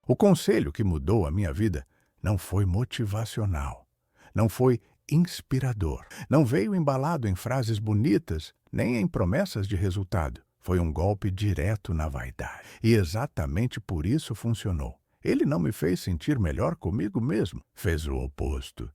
O conselho que mudou a minha vida não foi motivacional, não foi inspirador, não veio embalado em frases bonitas, nem em promessas de resultado. Foi um golpe direto na vaidade. E exatamente por isso funcionou. Ele não me fez sentir melhor comigo mesmo, fez o oposto.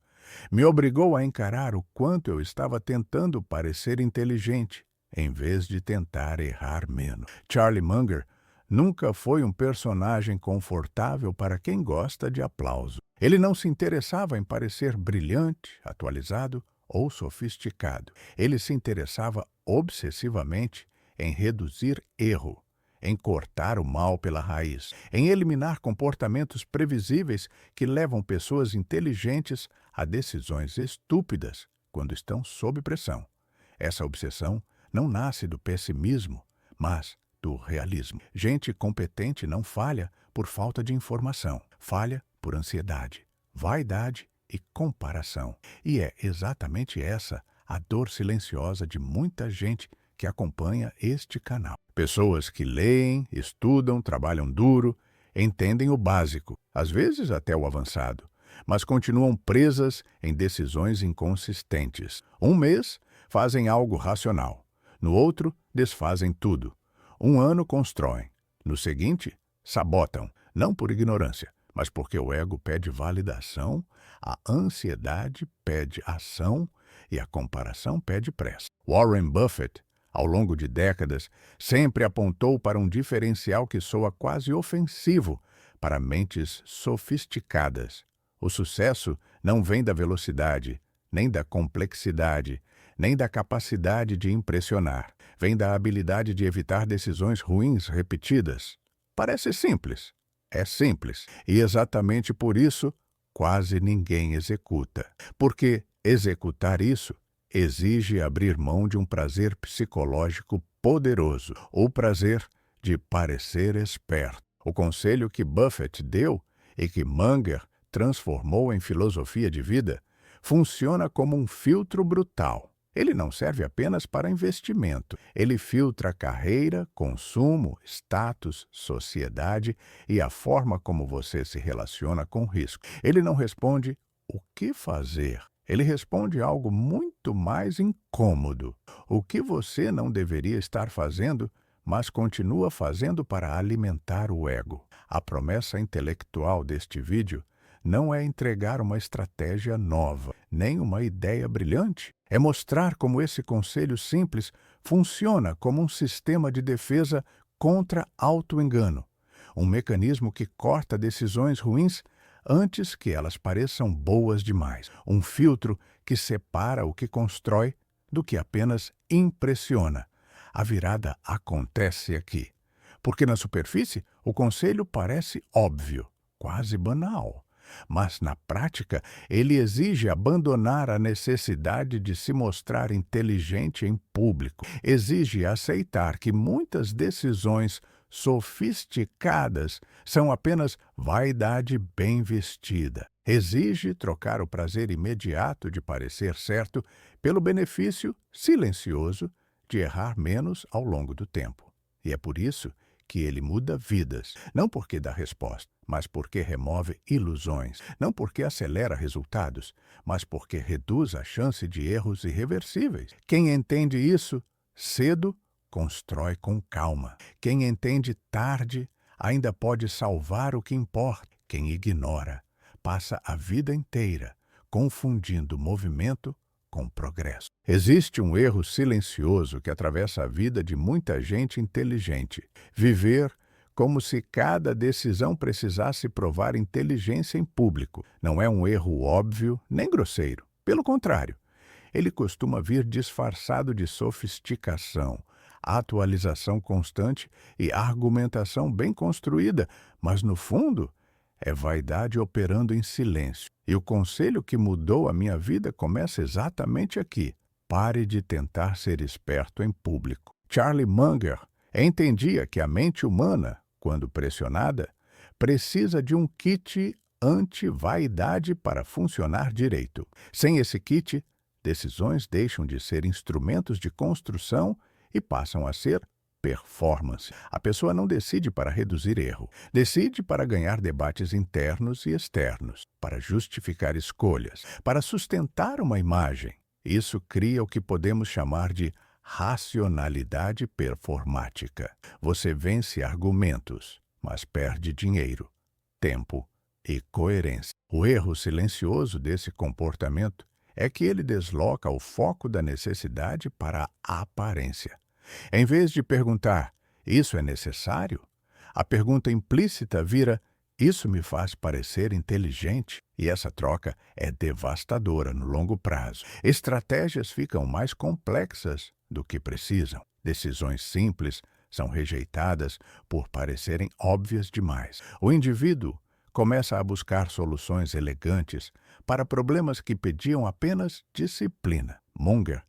Me obrigou a encarar o quanto eu estava tentando parecer inteligente, em vez de tentar errar menos. Charlie Munger nunca foi um personagem confortável para quem gosta de aplauso. Ele não se interessava em parecer brilhante, atualizado ou sofisticado. Ele se interessava obsessivamente em reduzir erro, em cortar o mal pela raiz, em eliminar comportamentos previsíveis que levam pessoas inteligentes a decisões estúpidas quando estão sob pressão. Essa obsessão não nasce do pessimismo, mas do realismo. Gente competente não falha por falta de informação, falha por ansiedade, vaidade e comparação. E é exatamente essa a dor silenciosa de muita gente que acompanha este canal. Pessoas que leem, estudam, trabalham duro, entendem o básico, às vezes até o avançado, mas continuam presas em decisões inconsistentes. Um mês fazem algo racional, no outro desfazem tudo. Um ano constroem, no seguinte sabotam, não por ignorância, mas porque o ego pede validação, a ansiedade pede ação e a comparação pede pressa. Warren Buffett, ao longo de décadas, sempre apontou para um diferencial que soa quase ofensivo para mentes sofisticadas. O sucesso não vem da velocidade, nem da complexidade, nem da capacidade de impressionar. Vem da habilidade de evitar decisões ruins repetidas. Parece simples. É simples. E exatamente por isso, quase ninguém executa. Porque executar isso exige abrir mão de um prazer psicológico poderoso, o prazer de parecer esperto. O conselho que Buffett deu e que Munger transformou em filosofia de vida funciona como um filtro brutal. Ele não serve apenas para investimento. Ele filtra carreira, consumo, status, sociedade e a forma como você se relaciona com risco. Ele não responde o que fazer. Ele responde algo muito mais incômodo. O que você não deveria estar fazendo, mas continua fazendo para alimentar o ego. A promessa intelectual deste vídeo não é entregar uma estratégia nova, nem uma ideia brilhante. É mostrar como esse conselho simples funciona como um sistema de defesa contra auto-engano, um mecanismo que corta decisões ruins antes que elas pareçam boas demais, um filtro que separa o que constrói do que apenas impressiona. A virada acontece aqui, porque na superfície o conselho parece óbvio, quase banal. Mas, na prática, ele exige abandonar a necessidade de se mostrar inteligente em público. Exige aceitar que muitas decisões sofisticadas são apenas vaidade bem vestida. Exige trocar o prazer imediato de parecer certo pelo benefício silencioso de errar menos ao longo do tempo. E é por isso que ele muda vidas, não porque dá resposta, mas porque remove ilusões, não porque acelera resultados, mas porque reduz a chance de erros irreversíveis. Quem entende isso cedo, constrói com calma. Quem entende tarde, ainda pode salvar o que importa. Quem ignora, passa a vida inteira confundindo movimento com progresso. Existe um erro silencioso que atravessa a vida de muita gente inteligente. Viver como se cada decisão precisasse provar inteligência em público. Não é um erro óbvio nem grosseiro. Pelo contrário, ele costuma vir disfarçado de sofisticação, atualização constante e argumentação bem construída, mas no fundo é vaidade operando em silêncio. E o conselho que mudou a minha vida começa exatamente aqui. Pare de tentar ser esperto em público. Charlie Munger entendia que a mente humana, quando pressionada, precisa de um kit anti-vaidade para funcionar direito. Sem esse kit, decisões deixam de ser instrumentos de construção e passam a ser performance. A pessoa não decide para reduzir erro, decide para ganhar debates internos e externos, para justificar escolhas, para sustentar uma imagem. Isso cria o que podemos chamar de racionalidade performática. Você vence argumentos, mas perde dinheiro, tempo e coerência. O erro silencioso desse comportamento é que ele desloca o foco da necessidade para a aparência. Em vez de perguntar, isso é necessário? A pergunta implícita vira, isso me faz parecer inteligente? E essa troca é devastadora no longo prazo. Estratégias ficam mais complexas do que precisam. Decisões simples são rejeitadas por parecerem óbvias demais. O indivíduo começa a buscar soluções elegantes para problemas que pediam apenas disciplina. Munger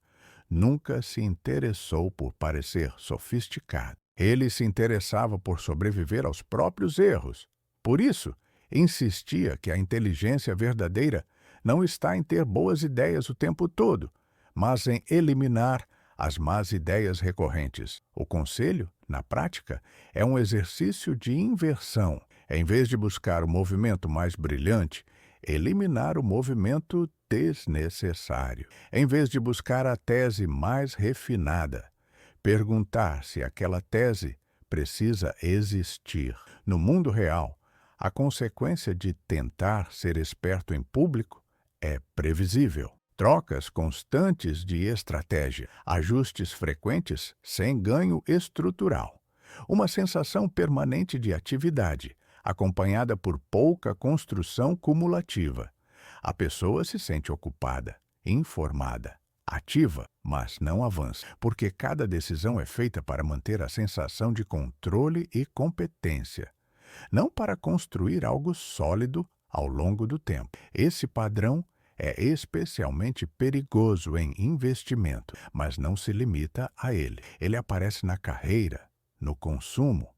nunca se interessou por parecer sofisticado. Ele se interessava por sobreviver aos próprios erros. Por isso, insistia que a inteligência verdadeira não está em ter boas ideias o tempo todo, mas em eliminar as más ideias recorrentes. O conselho, na prática, é um exercício de inversão. Em vez de buscar o movimento mais brilhante, eliminar o movimento desnecessário. Em vez de buscar a tese mais refinada, perguntar se aquela tese precisa existir. No mundo real, a consequência de tentar ser esperto em público é previsível. Trocas constantes de estratégia, ajustes frequentes sem ganho estrutural. Uma sensação permanente de atividade, acompanhada por pouca construção cumulativa. A pessoa se sente ocupada, informada, ativa, mas não avança, porque cada decisão é feita para manter a sensação de controle e competência, não para construir algo sólido ao longo do tempo. Esse padrão é especialmente perigoso em investimento, mas não se limita a ele. Ele aparece na carreira, no consumo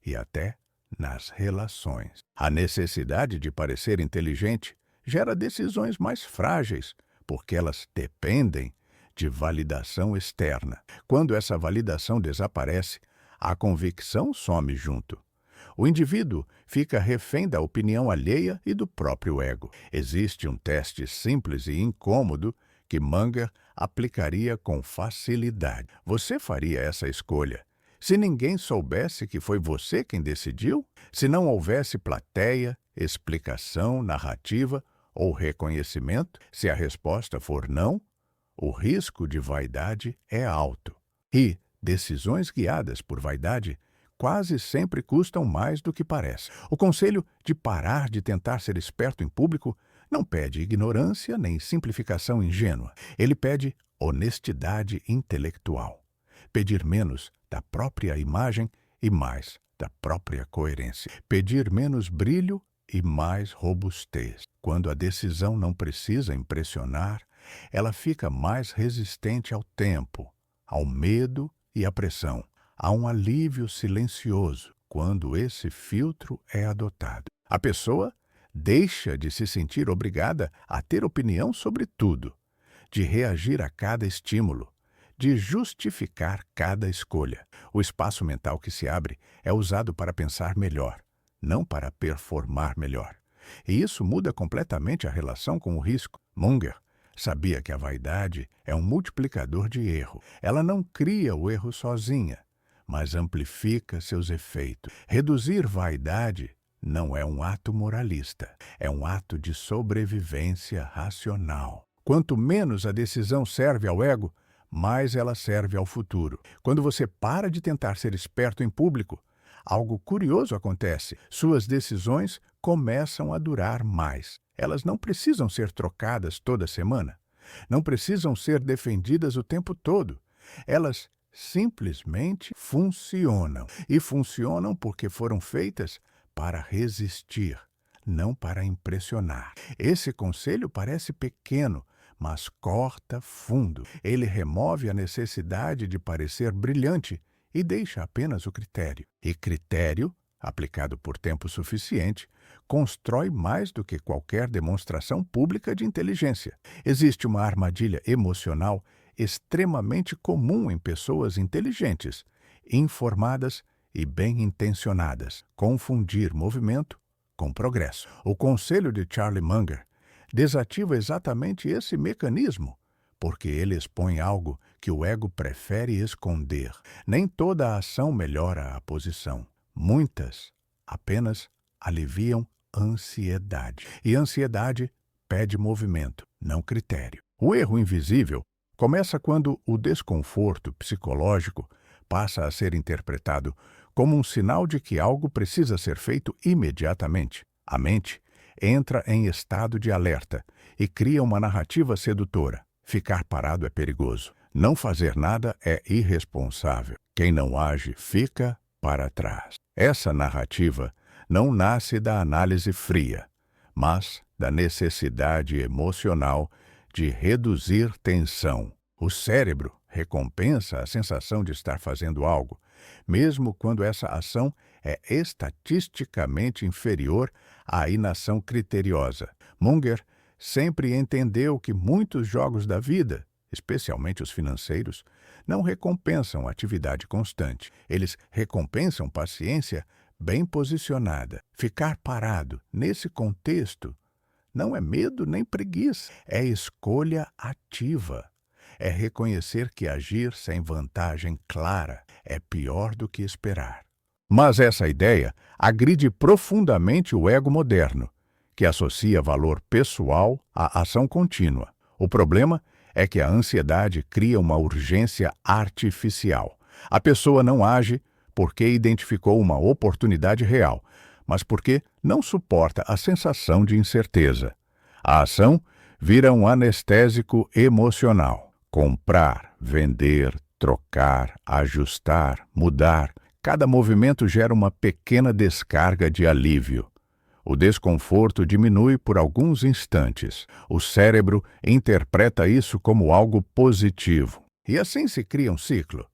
e até nas relações. A necessidade de parecer inteligente gera decisões mais frágeis, porque elas dependem de validação externa. Quando essa validação desaparece, a convicção some junto. O indivíduo fica refém da opinião alheia e do próprio ego. Existe um teste simples e incômodo que Munger aplicaria com facilidade. Você faria essa escolha se ninguém soubesse que foi você quem decidiu? Se não houvesse plateia, explicação, narrativa ou reconhecimento? Se a resposta for não, o risco de vaidade é alto. E decisões guiadas por vaidade quase sempre custam mais do que parece. O conselho de parar de tentar ser esperto em público não pede ignorância nem simplificação ingênua. Ele pede honestidade intelectual. Pedir menos da própria imagem e mais da própria coerência. Pedir menos brilho e mais robustez. Quando a decisão não precisa impressionar, ela fica mais resistente ao tempo, ao medo e à pressão. Há um alívio silencioso quando esse filtro é adotado. A pessoa deixa de se sentir obrigada a ter opinião sobre tudo, de reagir a cada estímulo, de justificar cada escolha. O espaço mental que se abre é usado para pensar melhor, não para performar melhor. E isso muda completamente a relação com o risco. Munger sabia que a vaidade é um multiplicador de erro. Ela não cria o erro sozinha, mas amplifica seus efeitos. Reduzir vaidade não é um ato moralista, é um ato de sobrevivência racional. Quanto menos a decisão serve ao ego, mais ela serve ao futuro. Quando você para de tentar ser esperto em público, algo curioso acontece. Suas decisões começam a durar mais. Elas não precisam ser trocadas toda semana. Não precisam ser defendidas o tempo todo. Elas simplesmente funcionam. E funcionam porque foram feitas para resistir, não para impressionar. Esse conselho parece pequeno, mas corta fundo. Ele remove a necessidade de parecer brilhante e deixa apenas o critério. E critério, aplicado por tempo suficiente, constrói mais do que qualquer demonstração pública de inteligência. Existe uma armadilha emocional extremamente comum em pessoas inteligentes informadas e bem intencionadas, confundir movimento com progresso. O conselho de Charlie Munger desativa exatamente esse mecanismo, porque ele expõe algo que o ego prefere esconder. Nem toda a ação melhora a posição. Muitas apenas aliviam ansiedade. E ansiedade pede movimento, não critério. O erro invisível começa quando o desconforto psicológico passa a ser interpretado como um sinal de que algo precisa ser feito imediatamente. A mente entra em estado de alerta e cria uma narrativa sedutora. Ficar parado é perigoso. Não fazer nada é irresponsável. Quem não age fica para trás. Essa narrativa não nasce da análise fria, mas da necessidade emocional de reduzir tensão. O cérebro recompensa a sensação de estar fazendo algo, mesmo quando essa ação é estatisticamente inferior à inação criteriosa. Munger sempre entendeu que muitos jogos da vida, especialmente os financeiros, não recompensam atividade constante. Eles recompensam paciência bem posicionada. Ficar parado nesse contexto não é medo nem preguiça, é escolha ativa. É reconhecer que agir sem vantagem clara é pior do que esperar. Mas essa ideia agride profundamente o ego moderno, que associa valor pessoal à ação contínua. O problema é que a ansiedade cria uma urgência artificial. A pessoa não age porque identificou uma oportunidade real, mas porque não suporta a sensação de incerteza. A ação vira um anestésico emocional. Comprar, vender, trocar, ajustar, mudar. Cada movimento gera uma pequena descarga de alívio. O desconforto diminui por alguns instantes. O cérebro interpreta isso como algo positivo. E assim se cria um ciclo.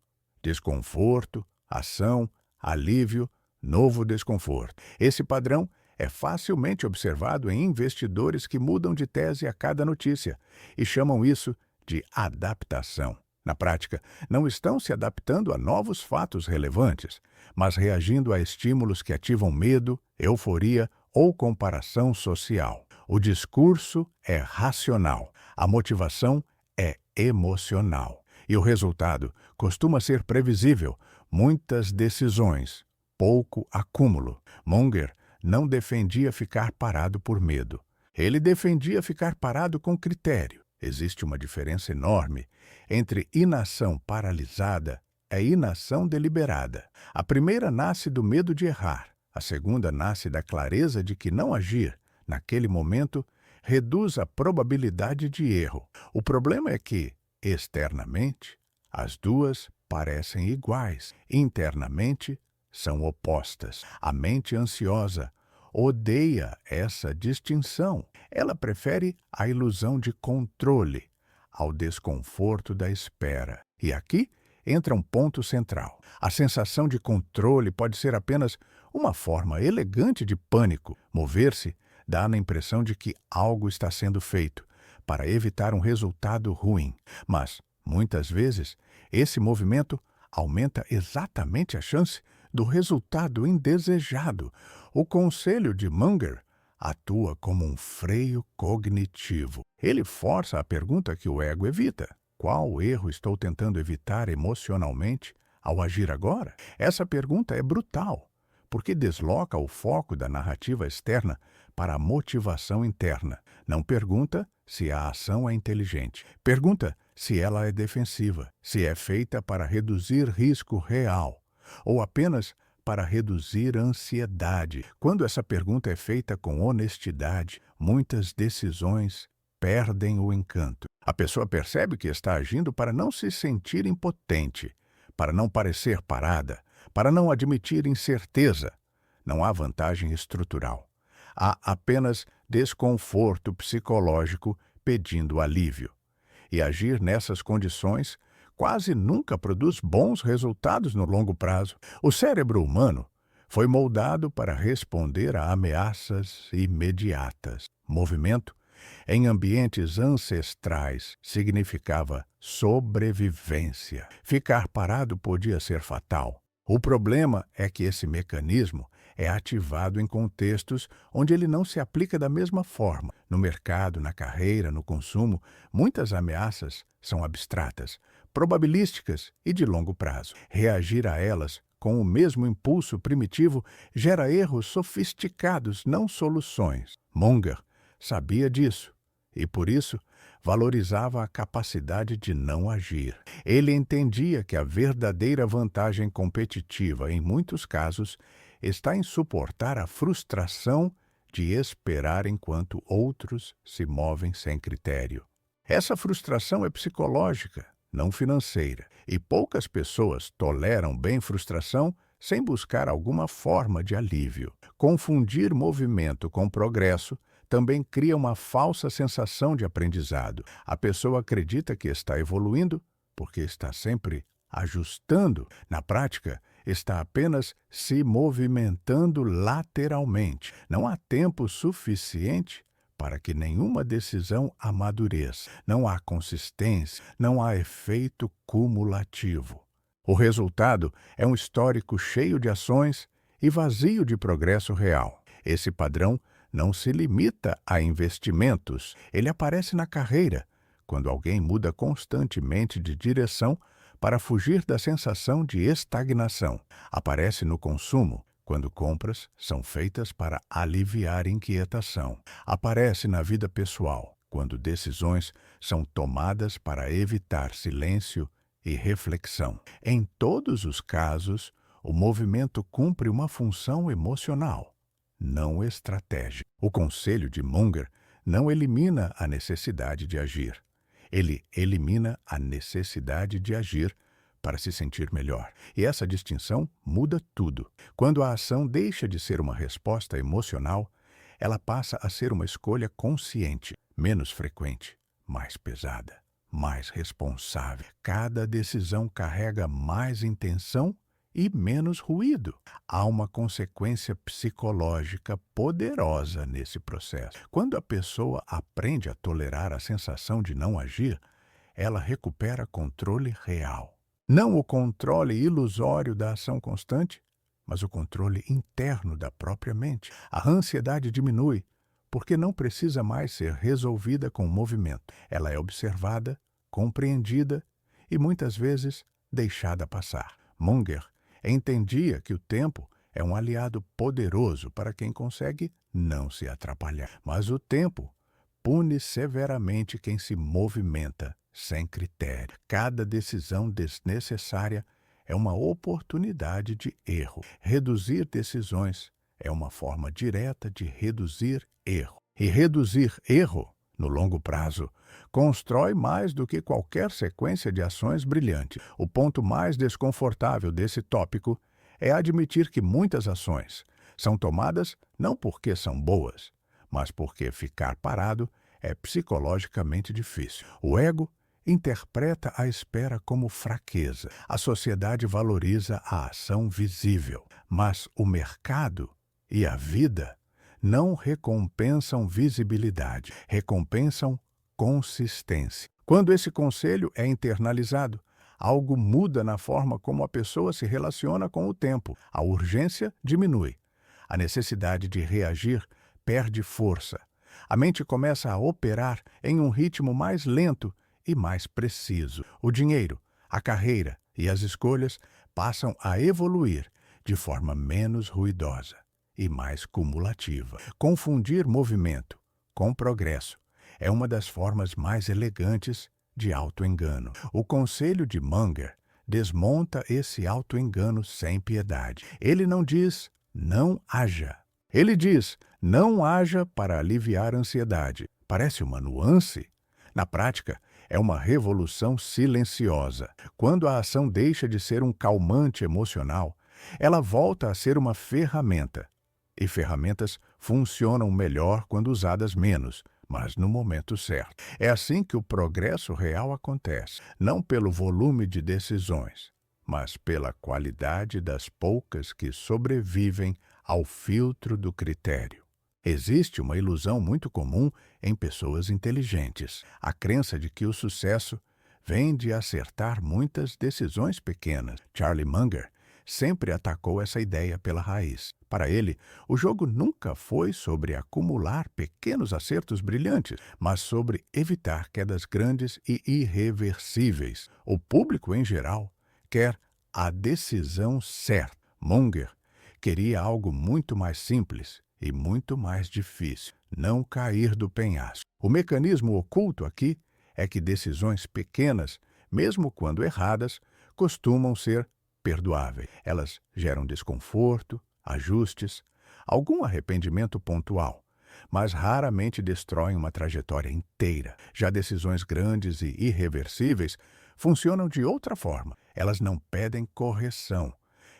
Desconforto, ação, alívio, novo desconforto. Esse padrão é facilmente observado em investidores que mudam de tese a cada notícia e chamam isso de adaptação. Na prática, não estão se adaptando a novos fatos relevantes, mas reagindo a estímulos que ativam medo, euforia ou comparação social. O discurso é racional, a motivação é emocional. E o resultado costuma ser previsível: muitas decisões, pouco acúmulo. Munger não defendia ficar parado por medo. Ele defendia ficar parado com critério. Existe uma diferença enorme entre inação paralisada e inação deliberada. A primeira nasce do medo de errar. A segunda nasce da clareza de que não agir, naquele momento, reduz a probabilidade de erro. O problema é que, externamente, as duas parecem iguais. Internamente, são opostas. A mente ansiosa odeia essa distinção. Ela prefere a ilusão de controle ao desconforto da espera. E aqui entra um ponto central. A sensação de controle pode ser apenas uma forma elegante de pânico. Mover-se dá a impressão de que algo está sendo feito para evitar um resultado ruim. Mas, muitas vezes, esse movimento aumenta exatamente a chance do resultado indesejado. O conselho de Munger atua como um freio cognitivo. Ele força a pergunta que o ego evita: qual erro estou tentando evitar emocionalmente ao agir agora? Essa pergunta é brutal, porque desloca o foco da narrativa externa para a motivação interna. Não pergunta se a ação é inteligente. Pergunta se ela é defensiva, se é feita para reduzir risco real ou apenas para reduzir a ansiedade. Quando essa pergunta é feita com honestidade, muitas decisões perdem o encanto. A pessoa percebe que está agindo para não se sentir impotente, para não parecer parada, para não admitir incerteza. Não há vantagem estrutural. Há apenas desconforto psicológico pedindo alívio. E agir nessas condições quase nunca produz bons resultados no longo prazo. O cérebro humano foi moldado para responder a ameaças imediatas. Movimento, em ambientes ancestrais, significava sobrevivência. Ficar parado podia ser fatal. O problema é que esse mecanismo é ativado em contextos onde ele não se aplica da mesma forma. No mercado, na carreira, no consumo, muitas ameaças são abstratas, probabilísticas e de longo prazo. Reagir a elas com o mesmo impulso primitivo gera erros sofisticados, não soluções. Munger sabia disso e, por isso, valorizava a capacidade de não agir. Ele entendia que a verdadeira vantagem competitiva, em muitos casos, está em suportar a frustração de esperar enquanto outros se movem sem critério. Essa frustração é psicológica, não financeira, e poucas pessoas toleram bem frustração sem buscar alguma forma de alívio. Confundir movimento com progresso também cria uma falsa sensação de aprendizado. A pessoa acredita que está evoluindo porque está sempre ajustando. Na prática, está apenas se movimentando lateralmente. Não há tempo suficiente para que nenhuma decisão amadureça. Não há consistência, não há efeito cumulativo. O resultado é um histórico cheio de ações e vazio de progresso real. Esse padrão não se limita a investimentos, ele aparece na carreira, quando alguém muda constantemente de direção para fugir da sensação de estagnação. Aparece no consumo, quando compras são feitas para aliviar inquietação. Aparece na vida pessoal, quando decisões são tomadas para evitar silêncio e reflexão. Em todos os casos, o movimento cumpre uma função emocional, não estratégica. O conselho de Munger não elimina a necessidade de agir. Ele elimina a necessidade de agir para se sentir melhor. E essa distinção muda tudo. Quando a ação deixa de ser uma resposta emocional, ela passa a ser uma escolha consciente, menos frequente, mais pesada, mais responsável. Cada decisão carrega mais intenção e menos ruído. Há uma consequência psicológica poderosa nesse processo. Quando a pessoa aprende a tolerar a sensação de não agir, ela recupera controle real. Não o controle ilusório da ação constante, mas o controle interno da própria mente. A ansiedade diminui, porque não precisa mais ser resolvida com movimento. Ela é observada, compreendida e, muitas vezes, deixada passar. Munger entendia que o tempo é um aliado poderoso para quem consegue não se atrapalhar. Mas o tempo pune severamente quem se movimenta sem critério. Cada decisão desnecessária é uma oportunidade de erro. Reduzir decisões é uma forma direta de reduzir erro. E reduzir erro, no longo prazo, constrói mais do que qualquer sequência de ações brilhantes. O ponto mais desconfortável desse tópico é admitir que muitas ações são tomadas não porque são boas, mas porque ficar parado é psicologicamente difícil. O ego interpreta a espera como fraqueza. A sociedade valoriza a ação visível, mas o mercado e a vida não recompensam visibilidade, recompensam consistência. Quando esse conselho é internalizado, algo muda na forma como a pessoa se relaciona com o tempo. A urgência diminui. A necessidade de reagir perde força. A mente começa a operar em um ritmo mais lento e mais preciso. O dinheiro, a carreira e as escolhas passam a evoluir de forma menos ruidosa e mais cumulativa. Confundir movimento com progresso é uma das formas mais elegantes de auto-engano. O conselho de Munger desmonta esse auto-engano sem piedade. Ele não diz, não haja. Ele diz, não haja para aliviar a ansiedade. Parece uma nuance? Na prática, é uma revolução silenciosa. Quando a ação deixa de ser um calmante emocional, ela volta a ser uma ferramenta. E ferramentas funcionam melhor quando usadas menos, mas no momento certo. É assim que o progresso real acontece, não pelo volume de decisões, mas pela qualidade das poucas que sobrevivem ao filtro do critério. Existe uma ilusão muito comum em pessoas inteligentes, a crença de que o sucesso vem de acertar muitas decisões pequenas. Charlie Munger sempre atacou essa ideia pela raiz. Para ele, o jogo nunca foi sobre acumular pequenos acertos brilhantes, mas sobre evitar quedas grandes e irreversíveis. O público, em geral, quer a decisão certa. Munger queria algo muito mais simples e muito mais difícil: não cair do penhasco. O mecanismo oculto aqui é que decisões pequenas, mesmo quando erradas, costumam ser perdoáveis. Elas geram desconforto, ajustes, algum arrependimento pontual, mas raramente destroem uma trajetória inteira. Já decisões grandes e irreversíveis funcionam de outra forma. Elas não pedem correção,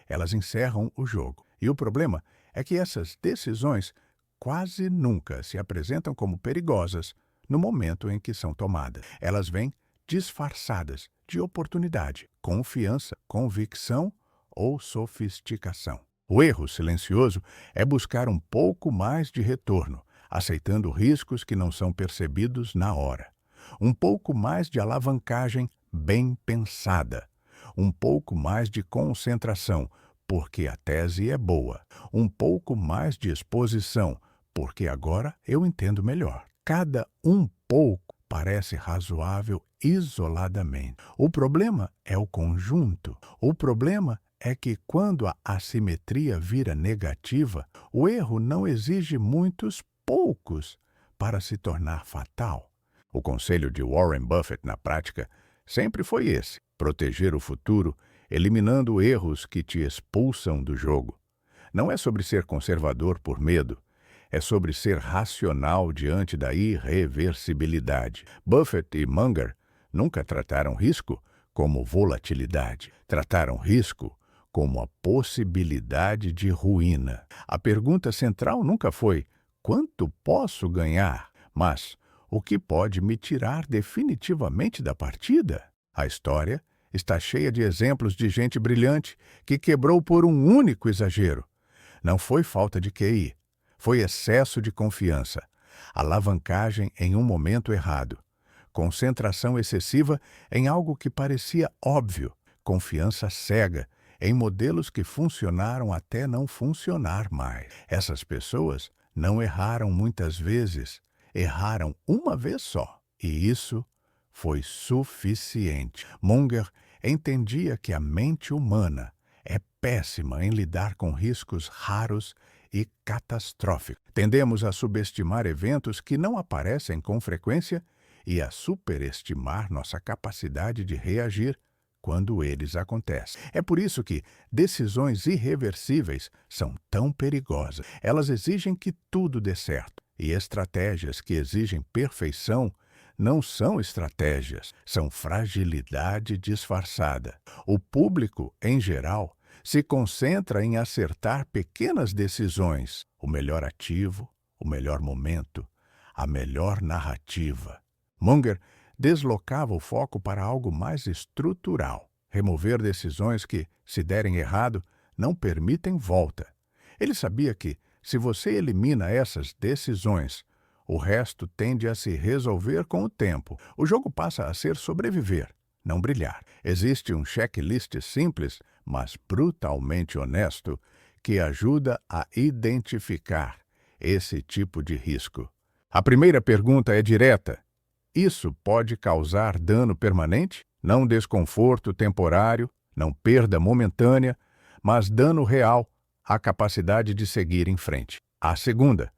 elas encerram o jogo. E o problema é que essas decisões quase nunca se apresentam como perigosas no momento em que são tomadas. Elas vêm disfarçadas de oportunidade, confiança, convicção ou sofisticação. O erro silencioso é buscar um pouco mais de retorno, aceitando riscos que não são percebidos na hora. Um pouco mais de alavancagem bem pensada. Um pouco mais de concentração, porque a tese é boa. Um pouco mais de exposição, porque agora eu entendo melhor. Cada um pouco parece razoável isoladamente. O problema é o conjunto. O problema é que quando a assimetria vira negativa, o erro não exige muitos poucos para se tornar fatal. O conselho de Warren Buffett na prática sempre foi esse: proteger o futuro, eliminando erros que te expulsam do jogo. Não é sobre ser conservador por medo, é sobre ser racional diante da irreversibilidade. Buffett e Munger nunca trataram risco como volatilidade. Trataram risco como a possibilidade de ruína. A pergunta central nunca foi: quanto posso ganhar? Mas o que pode me tirar definitivamente da partida? A história está cheia de exemplos de gente brilhante que quebrou por um único exagero. Não foi falta de QI, foi excesso de confiança, alavancagem em um momento errado, concentração excessiva em algo que parecia óbvio, confiança cega em modelos que funcionaram até não funcionar mais. Essas pessoas não erraram muitas vezes, erraram uma vez só, e isso foi suficiente. Munger entendia que a mente humana é péssima em lidar com riscos raros e catastróficos. Tendemos a subestimar eventos que não aparecem com frequência e a superestimar nossa capacidade de reagir quando eles acontecem. É por isso que decisões irreversíveis são tão perigosas. Elas exigem que tudo dê certo. E estratégias que exigem perfeição não são estratégias, são fragilidade disfarçada. O público, em geral, se concentra em acertar pequenas decisões, o melhor ativo, o melhor momento, a melhor narrativa. Munger deslocava o foco para algo mais estrutural, remover decisões que, se derem errado, não permitem volta. Ele sabia que, se você elimina essas decisões, o resto tende a se resolver com o tempo. O jogo passa a ser sobreviver, não brilhar. Existe um checklist simples, mas brutalmente honesto, que ajuda a identificar esse tipo de risco. A primeira pergunta é direta: isso pode causar dano permanente? Não desconforto temporário, não perda momentânea, mas dano real à capacidade de seguir em frente. A segunda: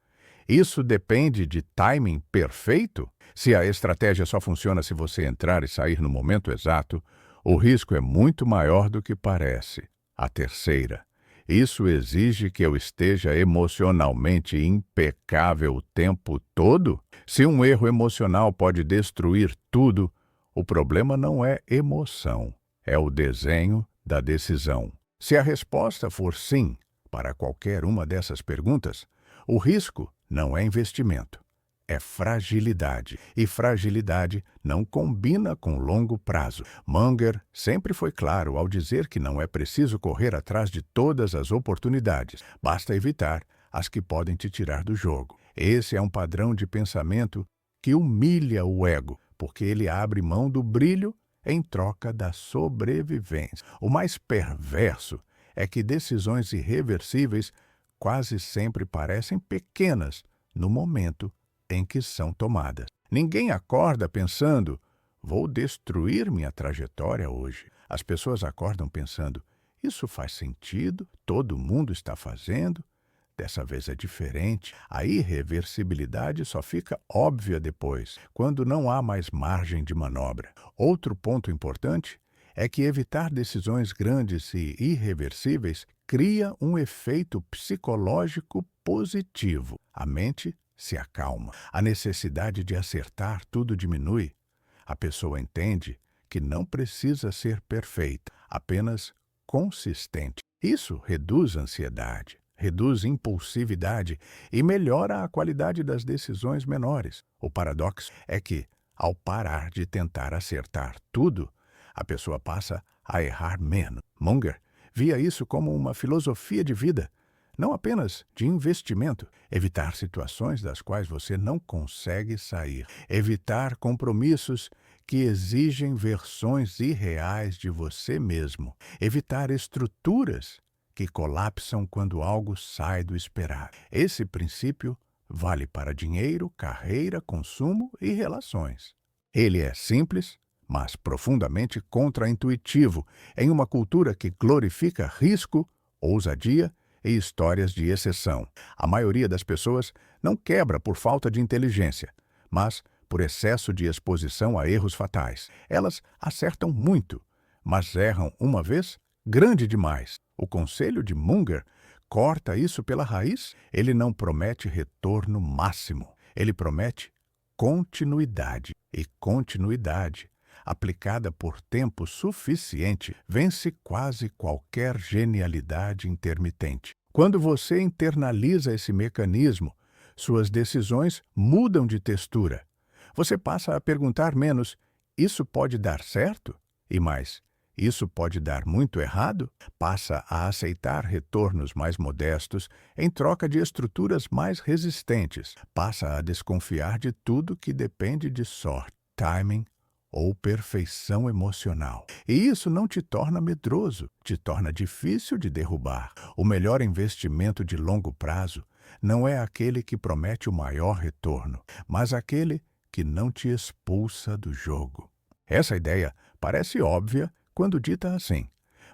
isso depende de timing perfeito? Se a estratégia só funciona se você entrar e sair no momento exato, o risco é muito maior do que parece. A terceira: isso exige que eu esteja emocionalmente impecável o tempo todo? Se um erro emocional pode destruir tudo, o problema não é emoção, é o desenho da decisão. Se a resposta for sim para qualquer uma dessas perguntas, o risco não é investimento, é fragilidade. E fragilidade não combina com longo prazo. Munger sempre foi claro ao dizer que não é preciso correr atrás de todas as oportunidades. Basta evitar as que podem te tirar do jogo. Esse é um padrão de pensamento que humilha o ego, porque ele abre mão do brilho em troca da sobrevivência. O mais perverso é que decisões irreversíveis quase sempre parecem pequenas no momento em que são tomadas. Ninguém acorda pensando, vou destruir minha trajetória hoje. As pessoas acordam pensando, isso faz sentido, todo mundo está fazendo. Dessa vez é diferente. A irreversibilidade só fica óbvia depois, quando não há mais margem de manobra. Outro ponto importante é que evitar decisões grandes e irreversíveis cria um efeito psicológico positivo. A mente se acalma. A necessidade de acertar tudo diminui. A pessoa entende que não precisa ser perfeita, apenas consistente. Isso reduz a ansiedade, reduz impulsividade e melhora a qualidade das decisões menores. O paradoxo é que, ao parar de tentar acertar tudo, a pessoa passa a errar menos. Munger via isso como uma filosofia de vida, não apenas de investimento. Evitar situações das quais você não consegue sair. Evitar compromissos que exigem versões irreais de você mesmo. Evitar estruturas que colapsam quando algo sai do esperado. Esse princípio vale para dinheiro, carreira, consumo e relações. Ele é simples, mas profundamente contraintuitivo em uma cultura que glorifica risco, ousadia e histórias de exceção. A maioria das pessoas não quebra por falta de inteligência, mas por excesso de exposição a erros fatais. Elas acertam muito, mas erram uma vez grande demais. O conselho de Munger corta isso pela raiz. Ele não promete retorno máximo. Ele promete continuidade. E continuidade, aplicada por tempo suficiente, vence quase qualquer genialidade intermitente. Quando você internaliza esse mecanismo, suas decisões mudam de textura. Você passa a perguntar menos, isso pode dar certo? E mais, isso pode dar muito errado? Passa a aceitar retornos mais modestos em troca de estruturas mais resistentes. Passa a desconfiar de tudo que depende de sorte, timing ou perfeição emocional. E isso não te torna medroso, te torna difícil de derrubar. O melhor investimento de longo prazo não é aquele que promete o maior retorno, mas aquele que não te expulsa do jogo. Essa ideia parece óbvia quando dita assim,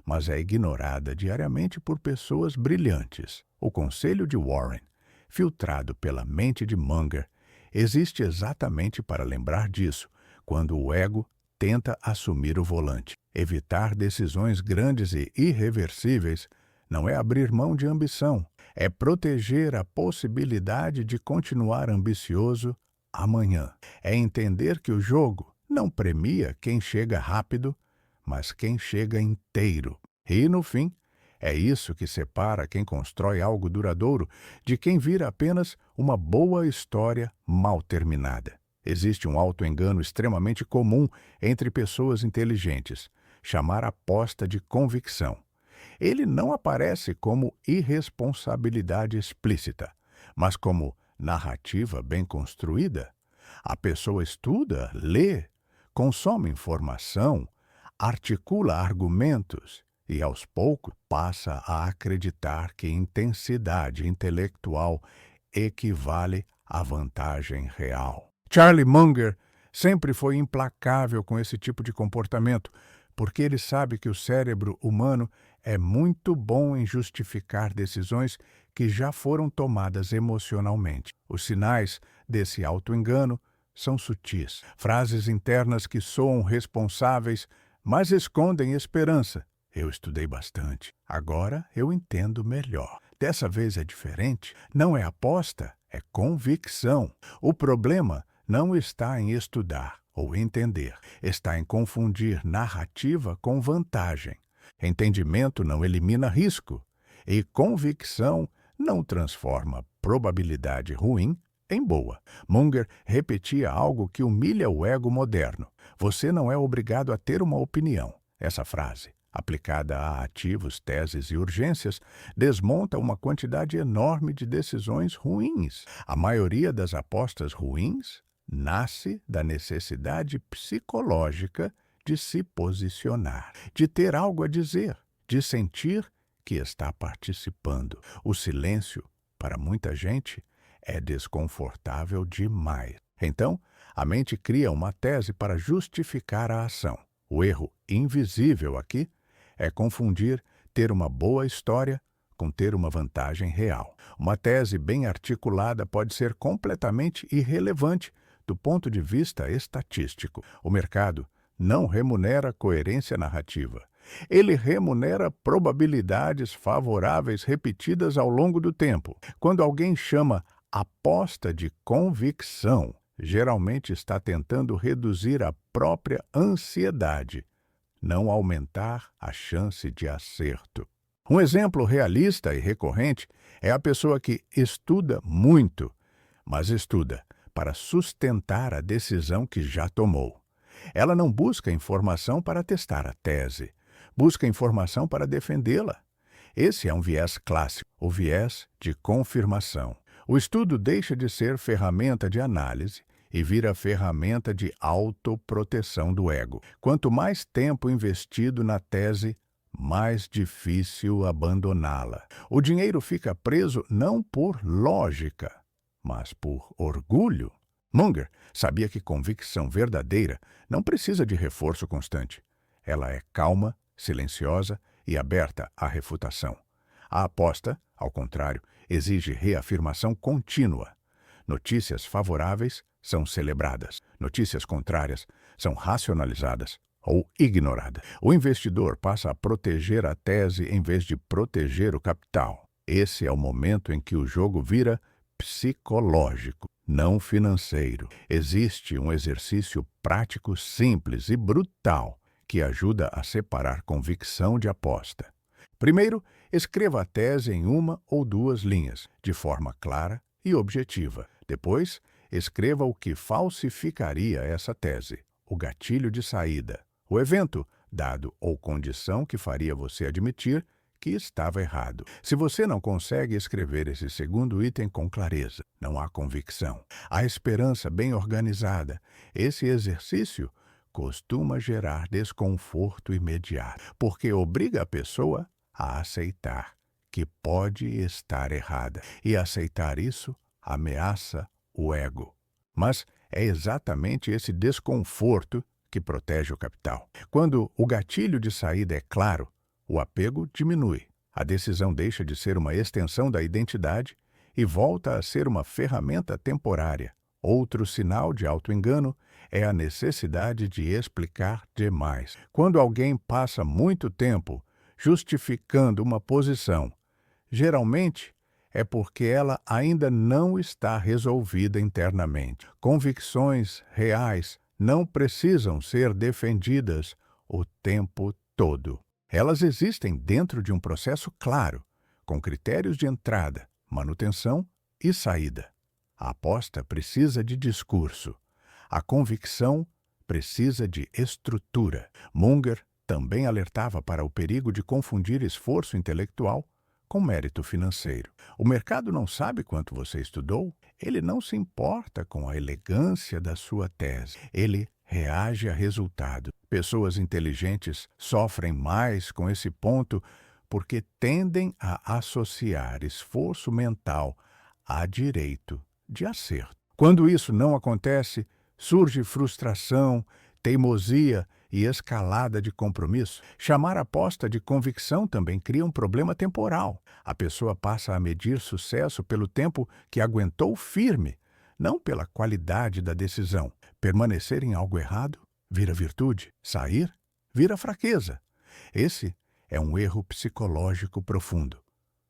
mas é ignorada diariamente por pessoas brilhantes. O conselho de Warren, filtrado pela mente de Munger, existe exatamente para lembrar disso, quando o ego tenta assumir o volante. Evitar decisões grandes e irreversíveis não é abrir mão de ambição, é proteger a possibilidade de continuar ambicioso amanhã. É entender que o jogo não premia quem chega rápido, mas quem chega inteiro. E, no fim, é isso que separa quem constrói algo duradouro de quem vira apenas uma boa história mal terminada. Existe um auto-engano extremamente comum entre pessoas inteligentes, chamar a aposta de convicção. Ele não aparece como irresponsabilidade explícita, mas como narrativa bem construída. A pessoa estuda, lê, consome informação, articula argumentos e, aos poucos, passa a acreditar que intensidade intelectual equivale à vantagem real. Charlie Munger sempre foi implacável com esse tipo de comportamento, porque ele sabe que o cérebro humano é muito bom em justificar decisões que já foram tomadas emocionalmente. Os sinais desse auto-engano são sutis, frases internas que soam responsáveis, mas escondem esperança. Eu estudei bastante. Agora eu entendo melhor. Dessa vez é diferente. Não é aposta, é convicção. O problema não está em estudar ou entender. Está em confundir narrativa com vantagem. Entendimento não elimina risco. E convicção não transforma probabilidade ruim em boa. Munger repetia algo que humilha o ego moderno. Você não é obrigado a ter uma opinião. Essa frase, aplicada a ativos, teses e urgências, desmonta uma quantidade enorme de decisões ruins. A maioria das apostas ruins nasce da necessidade psicológica de se posicionar, de ter algo a dizer, de sentir que está participando. O silêncio, para muita gente, é desconfortável demais. Então, a mente cria uma tese para justificar a ação. O erro invisível aqui é confundir ter uma boa história com ter uma vantagem real. Uma tese bem articulada pode ser completamente irrelevante do ponto de vista estatístico. O mercado não remunera coerência narrativa. Ele remunera probabilidades favoráveis repetidas ao longo do tempo. Quando alguém chama aposta de convicção, geralmente está tentando reduzir a própria ansiedade, não aumentar a chance de acerto. Um exemplo realista e recorrente é a pessoa que estuda muito, mas estuda para sustentar a decisão que já tomou. Ela não busca informação para testar a tese, busca informação para defendê-la. Esse é um viés clássico, o viés de confirmação. O estudo deixa de ser ferramenta de análise e vira ferramenta de autoproteção do ego. Quanto mais tempo investido na tese, mais difícil abandoná-la. O dinheiro fica preso não por lógica, mas por orgulho. Munger sabia que convicção verdadeira não precisa de reforço constante. Ela é calma, silenciosa e aberta à refutação. A aposta, ao contrário, exige reafirmação contínua. Notícias favoráveis são celebradas. Notícias contrárias são racionalizadas ou ignorada. O investidor passa a proteger a tese em vez de proteger o capital. Esse é o momento em que o jogo vira psicológico, não financeiro. Existe um exercício prático simples e brutal que ajuda a separar convicção de aposta. Primeiro, escreva a tese em 1 ou 2 linhas, de forma clara e objetiva. Depois, escreva o que falsificaria essa tese, o gatilho de saída, o evento, dado ou condição que faria você admitir que estava errado. Se você não consegue escrever esse segundo item com clareza, não há convicção. Há esperança bem organizada. Esse exercício costuma gerar desconforto imediato, porque obriga a pessoa a aceitar que pode estar errada. E aceitar isso ameaça o ego. Mas é exatamente esse desconforto que protege o capital. Quando o gatilho de saída é claro, o apego diminui. A decisão deixa de ser uma extensão da identidade e volta a ser uma ferramenta temporária. Outro sinal de auto-engano é a necessidade de explicar demais. Quando alguém passa muito tempo justificando uma posição, geralmente é porque ela ainda não está resolvida internamente. Convicções reais não precisam ser defendidas o tempo todo. Elas existem dentro de um processo claro, com critérios de entrada, manutenção e saída. A aposta precisa de discurso. A convicção precisa de estrutura. Munger também alertava para o perigo de confundir esforço intelectual com mérito financeiro. O mercado não sabe quanto você estudou, ele não se importa com a elegância da sua tese, ele reage a resultado. Pessoas inteligentes sofrem mais com esse ponto porque tendem a associar esforço mental a direito de acerto. Quando isso não acontece, surge frustração, teimosia e escalada de compromisso. Chamar a aposta de convicção também cria um problema temporal. A pessoa passa a medir sucesso pelo tempo que aguentou firme, não pela qualidade da decisão. Permanecer em algo errado vira virtude, sair vira fraqueza. Esse é um erro psicológico profundo.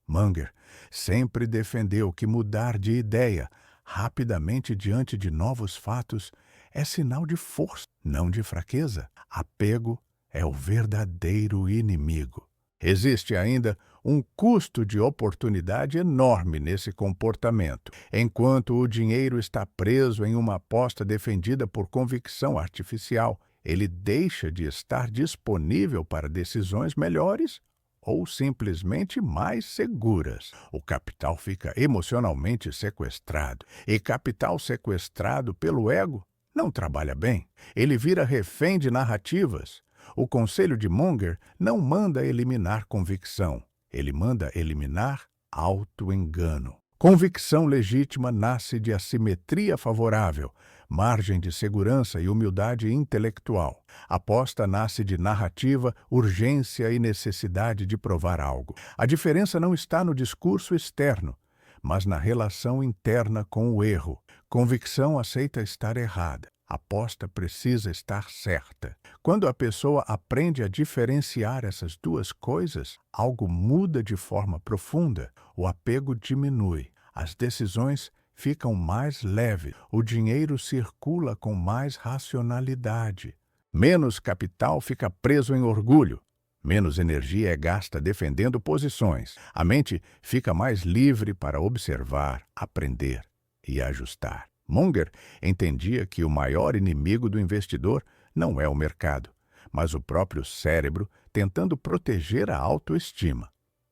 Munger sempre defendeu que mudar de ideia rapidamente diante de novos fatos é sinal de força, não de fraqueza. Apego é o verdadeiro inimigo. Existe ainda um custo de oportunidade enorme nesse comportamento. Enquanto o dinheiro está preso em uma aposta defendida por convicção artificial, ele deixa de estar disponível para decisões melhores ou simplesmente mais seguras. O capital fica emocionalmente sequestrado. E capital sequestrado pelo ego não trabalha bem. Ele vira refém de narrativas. O conselho de Munger não manda eliminar convicção. Ele manda eliminar auto-engano. Convicção legítima nasce de assimetria favorável, margem de segurança e humildade intelectual. Aposta nasce de narrativa, urgência e necessidade de provar algo. A diferença não está no discurso externo, mas na relação interna com o erro. Convicção aceita estar errada. Aposta precisa estar certa. Quando a pessoa aprende a diferenciar essas duas coisas, algo muda de forma profunda. O apego diminui. As decisões ficam mais leves. O dinheiro circula com mais racionalidade. Menos capital fica preso em orgulho. Menos energia é gasta defendendo posições. A mente fica mais livre para observar, aprender e ajustar. Munger entendia que o maior inimigo do investidor não é o mercado, mas o próprio cérebro tentando proteger a autoestima.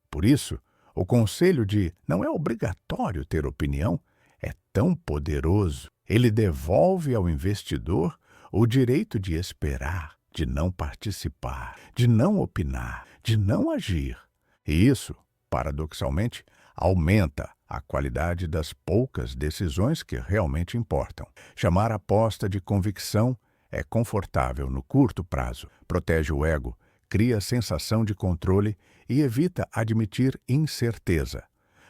Por isso, o conselho de não é obrigatório ter opinião é tão poderoso. Ele devolve ao investidor o direito de esperar, de não participar, de não opinar, de não agir. E isso, paradoxalmente, aumenta a qualidade das poucas decisões que realmente importam. Chamar a aposta de convicção é confortável no curto prazo, protege o ego, cria sensação de controle e evita admitir incerteza.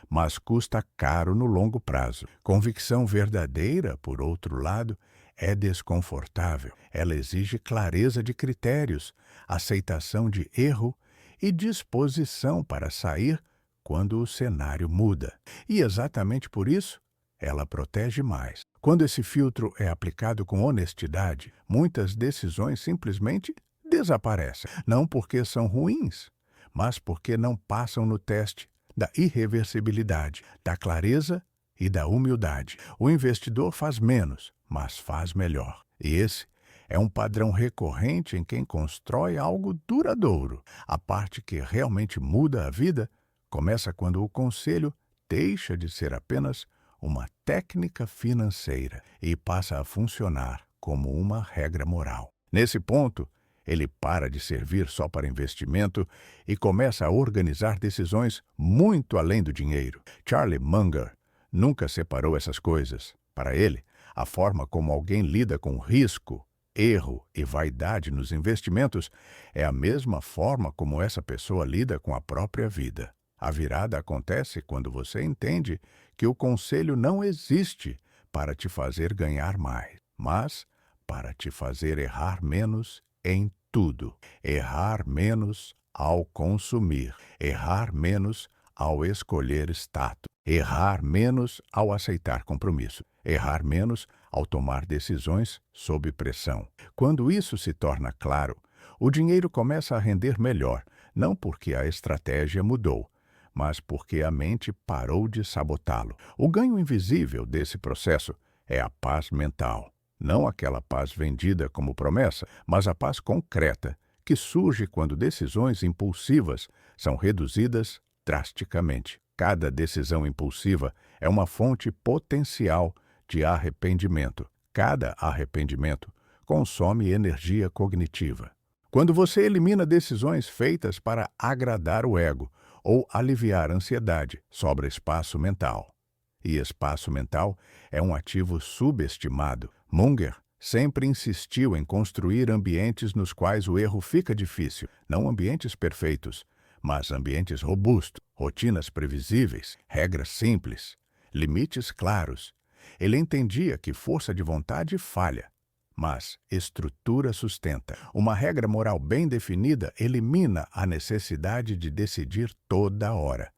Mas custa caro no longo prazo. Convicção verdadeira, por outro lado, é desconfortável. Ela exige clareza de critérios, aceitação de erro e disposição para sair quando o cenário muda. E exatamente por isso, ela protege mais. Quando esse filtro é aplicado com honestidade, muitas decisões simplesmente desaparecem. Não porque são ruins, mas porque não passam no teste da irreversibilidade, da clareza e da humildade. O investidor faz menos, mas faz melhor. E esse é um padrão recorrente em quem constrói algo duradouro. A parte que realmente muda a vida começa quando o conselho deixa de ser apenas uma técnica financeira e passa a funcionar como uma regra moral. Nesse ponto, ele para de servir só para investimento e começa a organizar decisões muito além do dinheiro. Charlie Munger nunca separou essas coisas. Para ele, a forma como alguém lida com risco, erro e vaidade nos investimentos é a mesma forma como essa pessoa lida com a própria vida. A virada acontece quando você entende que o conselho não existe para te fazer ganhar mais, mas para te fazer errar menos em tudo. Errar menos ao consumir, errar menos ao escolher status, errar menos ao aceitar compromisso, errar menos ao tomar decisões sob pressão. Quando isso se torna claro, o dinheiro começa a render melhor, não porque a estratégia mudou, mas porque a mente parou de sabotá-lo. O ganho invisível desse processo é a paz mental. Não aquela paz vendida como promessa, mas a paz concreta, que surge quando decisões impulsivas são reduzidas drasticamente. Cada decisão impulsiva é uma fonte potencial de arrependimento. Cada arrependimento consome energia cognitiva. Quando você elimina decisões feitas para agradar o ego ou aliviar a ansiedade, sobra espaço mental. E espaço mental é um ativo subestimado. Munger sempre insistiu em construir ambientes nos quais o erro fica difícil, não ambientes perfeitos, mas ambientes robustos, rotinas previsíveis, regras simples, limites claros. Ele entendia que força de vontade falha, mas estrutura sustenta. Uma regra moral bem definida elimina a necessidade de decidir toda hora.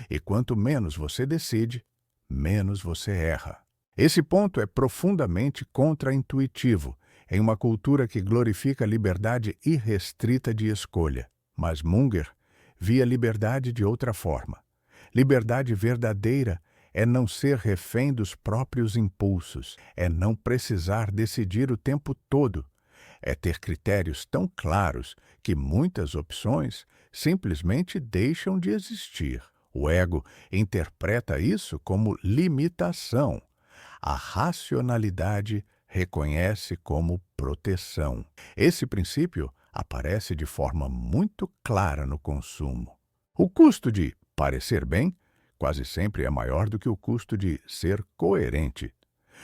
E quanto menos você decide, menos você erra. Esse ponto é profundamente contraintuitivo em uma cultura que glorifica a liberdade irrestrita de escolha. Mas Munger via liberdade de outra forma. Liberdade verdadeira é não ser refém dos próprios impulsos, é não precisar decidir o tempo todo, é ter critérios tão claros que muitas opções simplesmente deixam de existir. O ego interpreta isso como limitação. A racionalidade reconhece como proteção. Esse princípio aparece de forma muito clara no consumo. O custo de parecer bem quase sempre é maior do que o custo de ser coerente.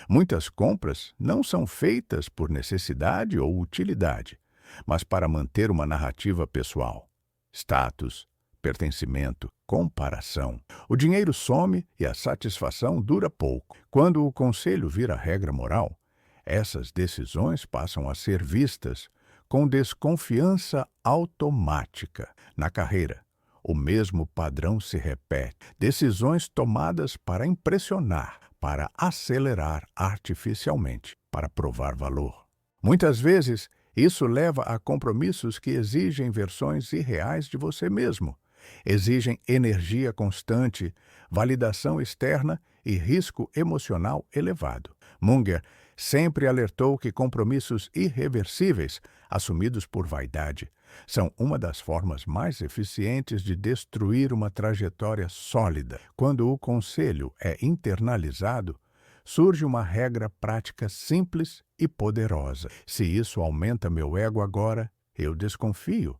Muitas compras não são feitas por necessidade ou utilidade, mas para manter uma narrativa pessoal. Status, pertencimento, comparação. O dinheiro some e a satisfação dura pouco. Quando o conselho vira regra moral, essas decisões passam a ser vistas com desconfiança automática. Na carreira, o mesmo padrão se repete. Decisões tomadas para impressionar, para acelerar artificialmente, para provar valor. Muitas vezes, isso leva a compromissos que exigem versões irreais de você mesmo. Exigem energia constante, validação externa e risco emocional elevado. Munger sempre alertou que compromissos irreversíveis, assumidos por vaidade, são uma das formas mais eficientes de destruir uma trajetória sólida. Quando o conselho é internalizado, surge uma regra prática simples e poderosa. Se isso aumenta meu ego agora, eu desconfio.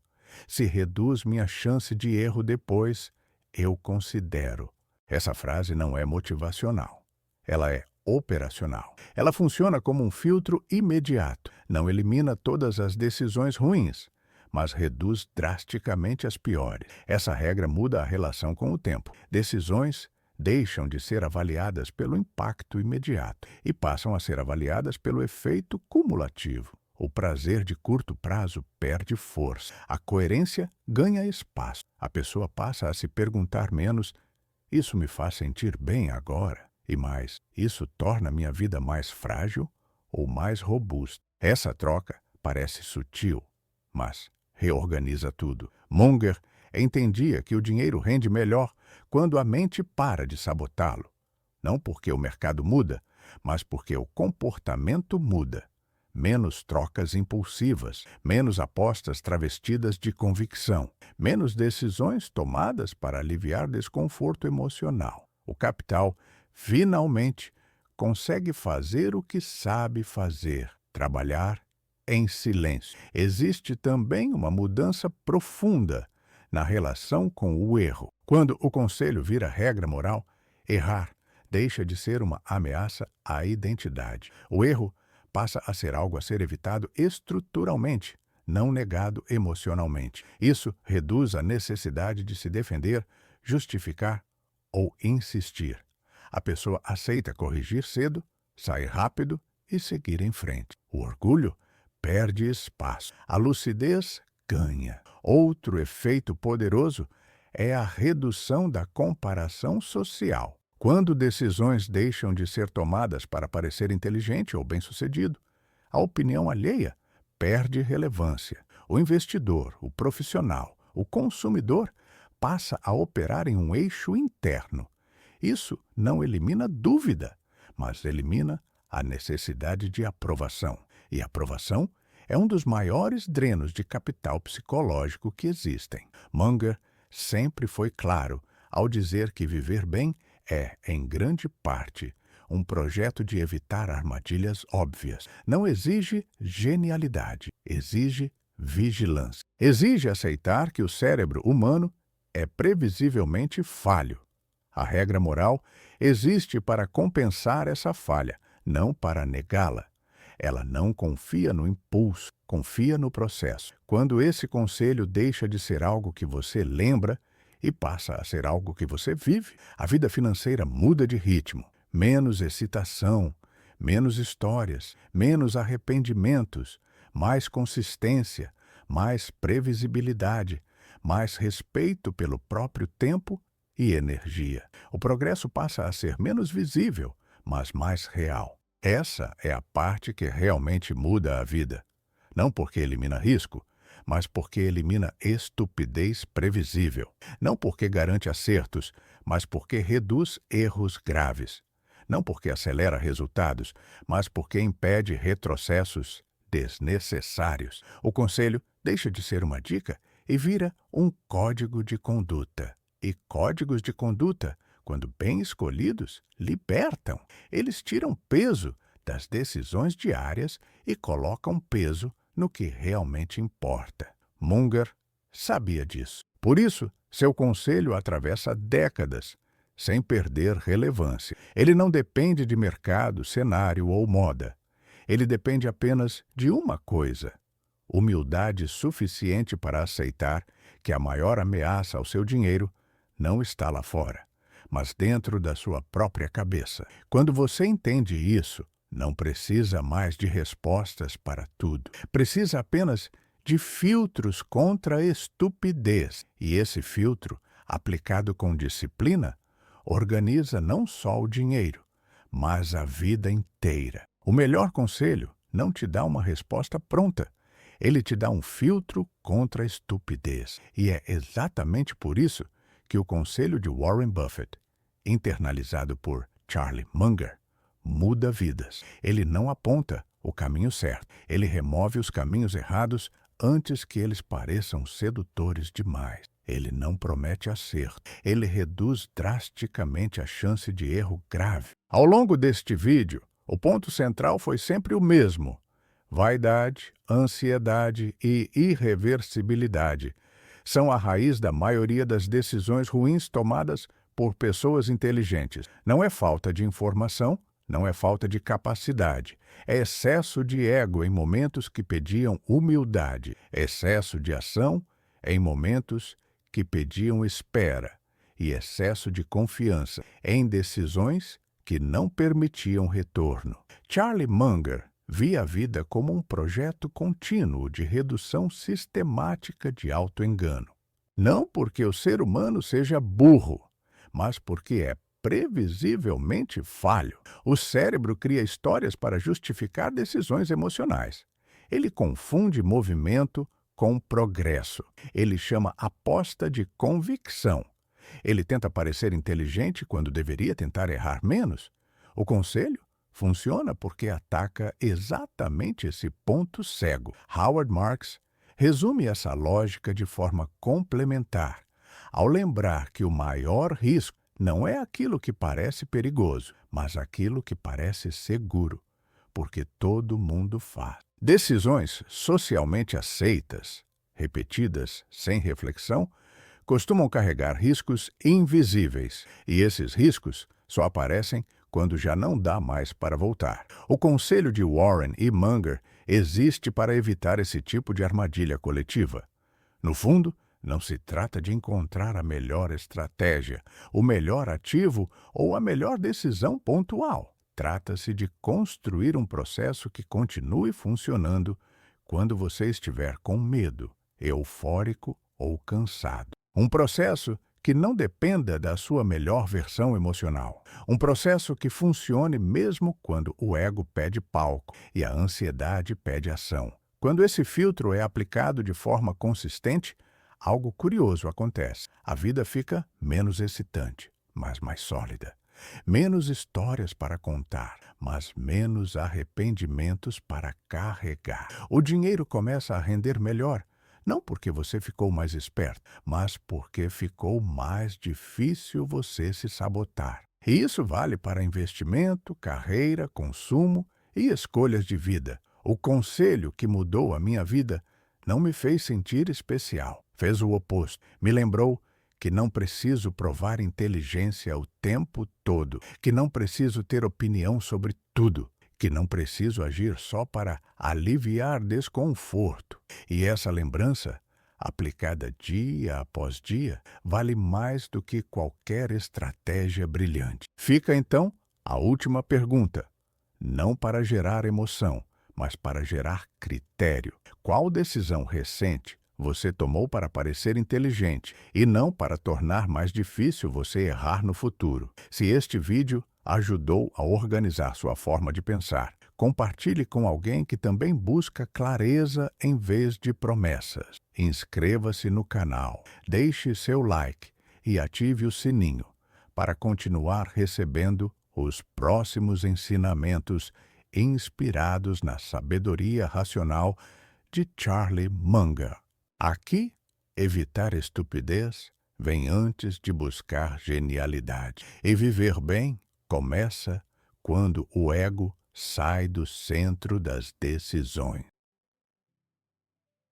Se reduz minha chance de erro depois, eu considero. Essa frase não é motivacional. Ela é operacional. Ela funciona como um filtro imediato. Não elimina todas as decisões ruins, mas reduz drasticamente as piores. Essa regra muda a relação com o tempo. Decisões deixam de ser avaliadas pelo impacto imediato e passam a ser avaliadas pelo efeito cumulativo. O prazer de curto prazo perde força. A coerência ganha espaço. A pessoa passa a se perguntar menos: isso me faz sentir bem agora? E mais, isso torna minha vida mais frágil ou mais robusta? Essa troca parece sutil, mas reorganiza tudo. Munger entendia que o dinheiro rende melhor quando a mente para de sabotá-lo. Não porque o mercado muda, mas porque o comportamento muda. Menos trocas impulsivas, menos apostas travestidas de convicção, menos decisões tomadas para aliviar desconforto emocional. O capital, finalmente, consegue fazer o que sabe fazer, trabalhar em silêncio. Existe também uma mudança profunda na relação com o erro. Quando o conselho vira regra moral, errar deixa de ser uma ameaça à identidade. O erro passa a ser algo a ser evitado estruturalmente, não negado emocionalmente. Isso reduz a necessidade de se defender, justificar ou insistir. A pessoa aceita corrigir cedo, sair rápido e seguir em frente. O orgulho perde espaço. A lucidez ganha. Outro efeito poderoso é a redução da comparação social. Quando decisões deixam de ser tomadas para parecer inteligente ou bem-sucedido, a opinião alheia perde relevância. O investidor, o profissional, o consumidor passa a operar em um eixo interno. Isso não elimina dúvida, mas elimina a necessidade de aprovação. E aprovação é um dos maiores drenos de capital psicológico que existem. Munger sempre foi claro ao dizer que viver bem é, em grande parte, um projeto de evitar armadilhas óbvias. Não exige genialidade, exige vigilância. Exige aceitar que o cérebro humano é previsivelmente falho. A regra moral existe para compensar essa falha, não para negá-la. Ela não confia no impulso, confia no processo. Quando esse conselho deixa de ser algo que você lembra e passa a ser algo que você vive, a vida financeira muda de ritmo. Menos excitação, menos histórias, menos arrependimentos, mais consistência, mais previsibilidade, mais respeito pelo próprio tempo e energia. O progresso passa a ser menos visível, mas mais real. Essa é a parte que realmente muda a vida. Não porque elimina risco, mas porque elimina estupidez previsível. Não porque garante acertos, mas porque reduz erros graves. Não porque acelera resultados, mas porque impede retrocessos desnecessários. O conselho deixa de ser uma dica e vira um código de conduta. E códigos de conduta, quando bem escolhidos, libertam. Eles tiram peso das decisões diárias e colocam peso no que realmente importa. Munger sabia disso. Por isso, seu conselho atravessa décadas, sem perder relevância. Ele não depende de mercado, cenário ou moda. Ele depende apenas de uma coisa: humildade suficiente para aceitar que a maior ameaça ao seu dinheiro não está lá fora, mas dentro da sua própria cabeça. Quando você entende isso, não precisa mais de respostas para tudo. Precisa apenas de filtros contra a estupidez. E esse filtro, aplicado com disciplina, organiza não só o dinheiro, mas a vida inteira. O melhor conselho não te dá uma resposta pronta. Ele te dá um filtro contra a estupidez. E é exatamente por isso que o conselho de Warren Buffett, internalizado por Charlie Munger, muda vidas. Ele não aponta o caminho certo. Ele remove os caminhos errados antes que eles pareçam sedutores demais. Ele não promete acerto. Ele reduz drasticamente a chance de erro grave. Ao longo deste vídeo, o ponto central foi sempre o mesmo: vaidade, ansiedade e irreversibilidade são a raiz da maioria das decisões ruins tomadas por pessoas inteligentes. Não é falta de informação, não é falta de capacidade. É excesso de ego em momentos que pediam humildade. Excesso de ação em momentos que pediam espera. E excesso de confiança em decisões que não permitiam retorno. Charlie Munger via a vida como um projeto contínuo de redução sistemática de auto-engano. Não porque o ser humano seja burro, mas porque é previsivelmente falho. O cérebro cria histórias para justificar decisões emocionais. Ele confunde movimento com progresso. Ele chama aposta de convicção. Ele tenta parecer inteligente quando deveria tentar errar menos. O conselho funciona porque ataca exatamente esse ponto cego. Howard Marks resume essa lógica de forma complementar, ao lembrar que o maior risco não é aquilo que parece perigoso, mas aquilo que parece seguro, porque todo mundo faz. Decisões socialmente aceitas, repetidas sem reflexão, costumam carregar riscos invisíveis, e esses riscos só aparecem quando já não dá mais para voltar. O conselho de Warren e Munger existe para evitar esse tipo de armadilha coletiva. No fundo, não se trata de encontrar a melhor estratégia, o melhor ativo ou a melhor decisão pontual. Trata-se de construir um processo que continue funcionando quando você estiver com medo, eufórico ou cansado. Um processo que não dependa da sua melhor versão emocional. Um processo que funcione mesmo quando o ego pede palco e a ansiedade pede ação. Quando esse filtro é aplicado de forma consistente, algo curioso acontece. A vida fica menos excitante, mas mais sólida. Menos histórias para contar, mas menos arrependimentos para carregar. O dinheiro começa a render melhor, não porque você ficou mais esperto, mas porque ficou mais difícil você se sabotar. E isso vale para investimento, carreira, consumo e escolhas de vida. O conselho que mudou a minha vida não me fez sentir especial. Fez o oposto. Me lembrou que não preciso provar inteligência o tempo todo, que não preciso ter opinião sobre tudo, que não preciso agir só para aliviar desconforto. E essa lembrança, aplicada dia após dia, vale mais do que qualquer estratégia brilhante. Fica então a última pergunta, não para gerar emoção, mas para gerar critério. Qual decisão recente você tomou para parecer inteligente e não para tornar mais difícil você errar no futuro? Se este vídeo ajudou a organizar sua forma de pensar, compartilhe com alguém que também busca clareza em vez de promessas. Inscreva-se no canal, deixe seu like e ative o sininho para continuar recebendo os próximos ensinamentos inspirados na sabedoria racional de Charlie Munger. Aqui, evitar estupidez vem antes de buscar genialidade. E viver bem começa quando o ego sai do centro das decisões.